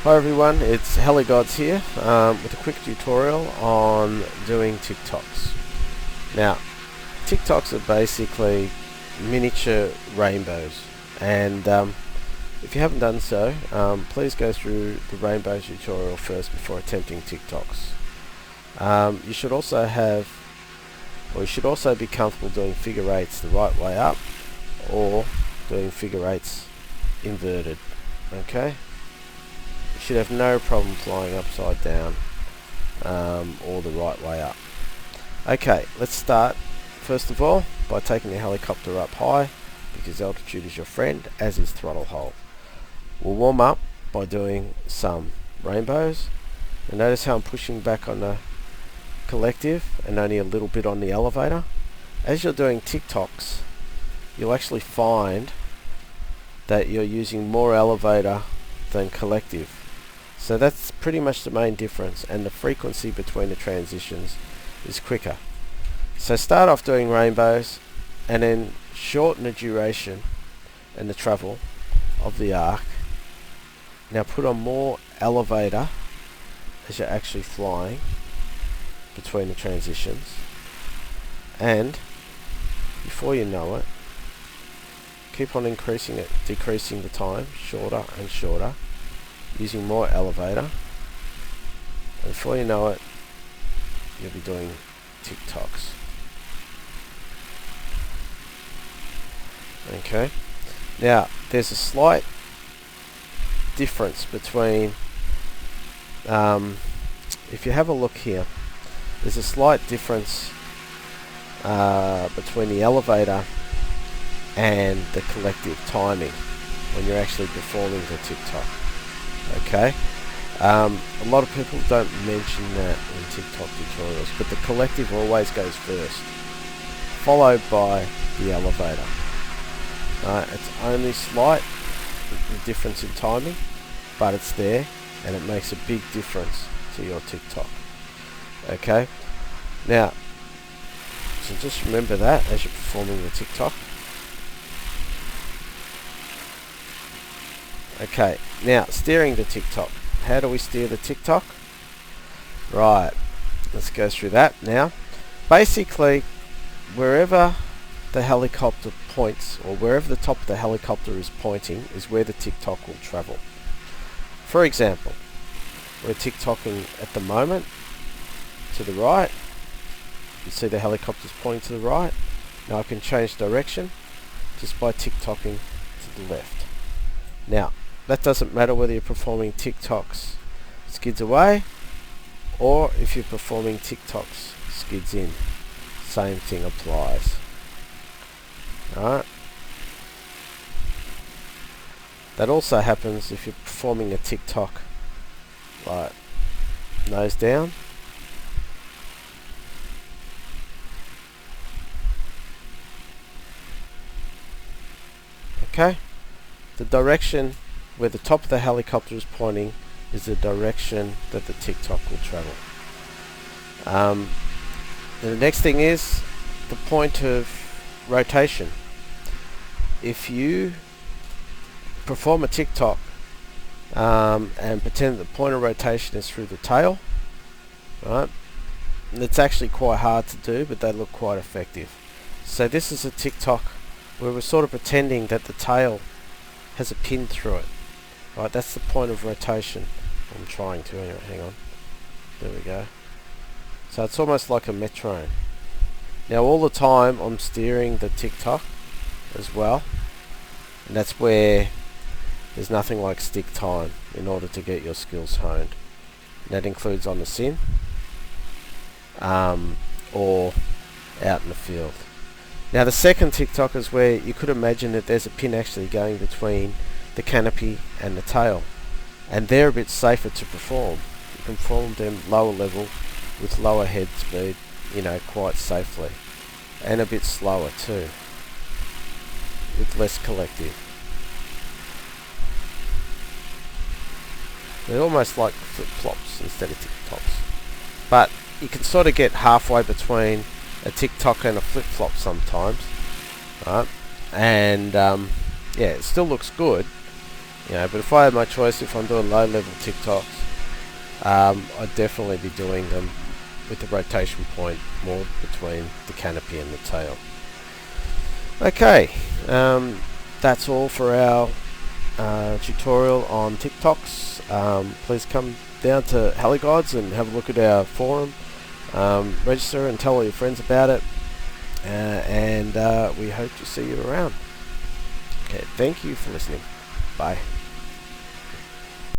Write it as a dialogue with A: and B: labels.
A: Hi everyone, it's HeliGods here with a quick tutorial on doing Tick Tocks. Now, Tick Tocks are basically miniature rainbows, and if you haven't done so, please go through the rainbow tutorial first before attempting Tick Tocks. You should also be comfortable doing figure eights the right way up, or doing figure eights inverted. Okay. You should have no problem flying upside down or the right way up. Okay, let's start first of all by taking the helicopter up high, because altitude is your friend, as is throttle hold. We'll warm up by doing some rainbows, and notice how I'm pushing back on the collective and only a little bit on the elevator. As you're doing Tick Tocks, you'll actually find that you're using more elevator than collective. So that's pretty much the main difference, and the frequency between the transitions is quicker. So start off doing rainbows and then shorten the duration and the travel of the arc. Now put on more elevator as you're actually flying between the transitions, and before you know it, keep on increasing it, decreasing the time, shorter and shorter, using more elevator, and before you know it, you'll be doing Tick Tocks. Okay, now there's a slight difference between, if you have a look here, there's a slight difference between the elevator and the collective timing when you're actually performing the Tick Tock. Okay, a lot of people don't mention that in Tick Tock tutorials, but the collective always goes first, followed by the elevator. It's only slight difference in timing, but it's there, and it makes a big difference to your Tick Tock. Okay, now, so just remember that as you're performing the Tick Tock. Okay, now steering the Tick Tock. How do we steer the Tick Tock? Right, let's go through that now. Basically, wherever the helicopter points, or wherever the top of the helicopter is pointing, is where the Tick Tock will travel. For example, we're Tick Tocking at the moment to the right. You see the helicopter's pointing to the right. Now I can change direction just by Tick Tocking to the left. Now, that doesn't matter whether you're performing Tick Tocks skids away, or if you're performing Tick Tocks skids in. Same thing applies. Alright. That also happens if you're performing a Tick Tock like nose down. Okay. The direction where the top of the helicopter is pointing is the direction that the Tick Tock will travel. The next thing is the point of rotation. If you perform a Tick Tock and pretend that the point of rotation is through the tail, right? It's actually quite hard to do, but they look quite effective. So this is a Tick Tock where we're sort of pretending that the tail has a pin through it. Right, that's the point of rotation. I'm trying to, anyway, hang on. There we go. So it's almost like a metronome. Now all the time I'm steering the Tick Tock as well, and that's where there's nothing like stick time in order to get your skills honed. And that includes on the sim or out in the field. Now the second Tick Tock is where you could imagine that there's a pin actually going between the canopy and the tail, and they're a bit safer to perform. You can perform them lower level with lower head speed, quite safely, and a bit slower too, with less collective. They're almost like flip-flops instead of Tick Tocks, but you can sort of get halfway between a Tick Tock and a flip-flop sometimes, right? And yeah, it still looks good. But if I had my choice, if I'm doing low level Tick Tocks, I'd definitely be doing them with the rotation point more between the canopy and the tail. Okay, that's all for our tutorial on Tick Tocks. Please come down to HeliGods and have a look at our forum. Register and tell all your friends about it, and we hope to see you around. Okay, thank you for listening. Bye.